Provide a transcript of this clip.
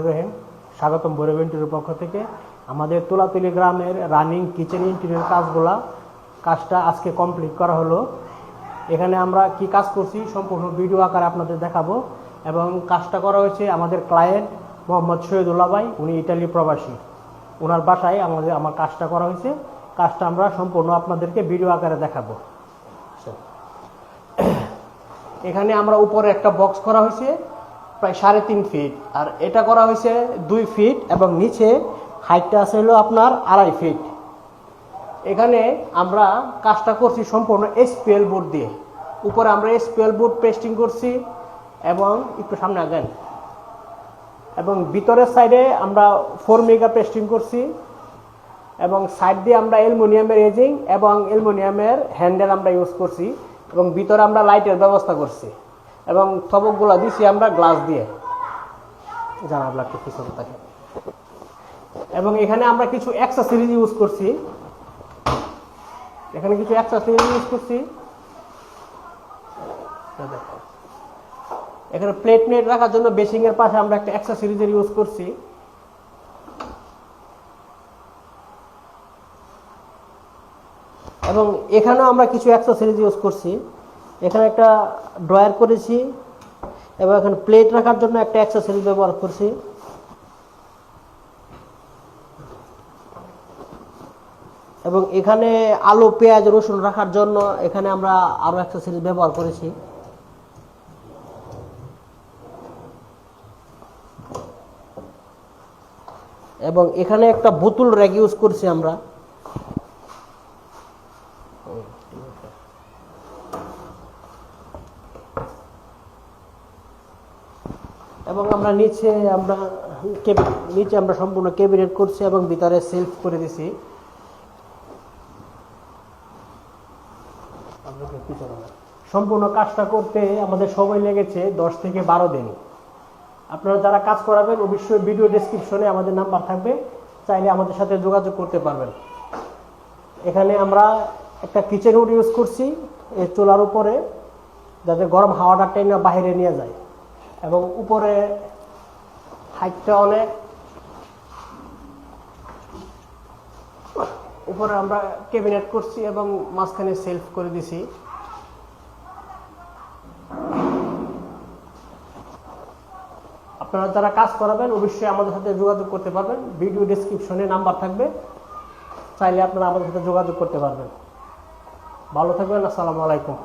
রহিম, স্বাগতম ভৈরব ইন্টেরিয়র পক্ষ থেকে। আমাদের তুলাতুলি গ্রামের রানিং কিচেন ইন্টেরিয়র কাজটা আজকে কমপ্লিট করা হলো। এখানে আমরা কি কাজ করছি সম্পূর্ণ ভিডিও আকারে আপনাদের দেখাবো। এবং কাজটা করা হয়েছে আমাদের ক্লায়েন্ট মোহাম্মদ শহীদুল্লাহ ভাই, উনি ইটালি প্রবাসী, ওনার বাসায় আমার কাজটা করা হয়েছে। কাজটা আমরা সম্পূর্ণ আপনাদেরকে ভিডিও আকারে দেখাবো। এখানে আমরা উপরে একটা বক্স করা হয়েছে প্রায় 3.5 ফিট, আর এটা করা হয়েছে 2 ফিট, এবং নিচে হাইটটা আছে হলো আপনার 2.5 ফিট। এখানে আমরা কাজটা করছি সম্পূর্ণ SPL বোর্ড দিয়ে। উপরে আমরা SPL বোর্ড পেস্টিং করছি এবং একটু সামনে আগেন, এবং ভিতরের সাইডে আমরা 4 মেগা পেস্টিং করছি, এবং সাইড দিয়ে আমরা অ্যালুমিনিয়ামের এজিং এবং অ্যালুমিনিয়ামের হ্যান্ডেল আমরা ইউজ করছি, এবং ভিতরে আমরা লাইটের ব্যবস্থা করছি, এবং থবকগুলো দিছি আমরা গ্লাস দিয়ে জানালা একটু পিছনে থাকে। এবং এখানে আমরা কিছু অ্যাক্সেসরিজ ইউজ করছি, এখানে প্লেট রাখার জন্য বেসিং এর পাশে আমরা একটা অ্যাক্সেসরিজের ইউজ করছি। এবং এখানেও আমরা কিছু অ্যাক্সেসরিজ ইউজ করছি। এখানে একটা ড্রয়ার করেছি, এবং এখানে প্লেট রাখার জন্য একটা অ্যাক্সেসরিজ ব্যবহার করছি। এবং এখানে আলু, পেঁয়াজ, রসুন রাখার জন্য এখানে আমরা আরো অ্যাক্সেসরিজ ব্যবহার করেছি। এবং এখানে একটা বোতল র্যাক ইউজ করছি আমরা। এবং আমরা নিচে আমরা সম্পূর্ণ ক্যাবিনেট করছি এবং ভিতরে সেলফ করে দিছি। সম্পূর্ণ কাজটা করতে আমাদের সময় লেগেছে 10 থেকে 12 দিন। আপনারা যারা কাজ করাবেন অবশ্যই ভিডিও ডেসক্রিপশনে আমাদের নাম্বার থাকবে, চাইলে আমাদের সাথে যোগাযোগ করতে পারবেন। এখানে আমরা একটা কিচেন হুড ইউজ করছি এই চুলার উপরে, যাতে গরম হাওয়াটা টেনে বাইরে নিয়ে যায়। এবং উপরে হাইটটা অনেক, উপরে আমরা ক্যাবিনেট করছি এবং মাঝখানে সেলফ করে দিছি। আপনারা যারা কাজ করাবেন অবশ্যই আমাদের সাথে যোগাযোগ করতে পারবেন, ভিডিও ডেসক্রিপশনে নাম্বার থাকবে, চাইলে আপনারা আমাদের সাথে যোগাযোগ করতে পারবেন। ভালো থাকবেন, আসসালামু আলাইকুম।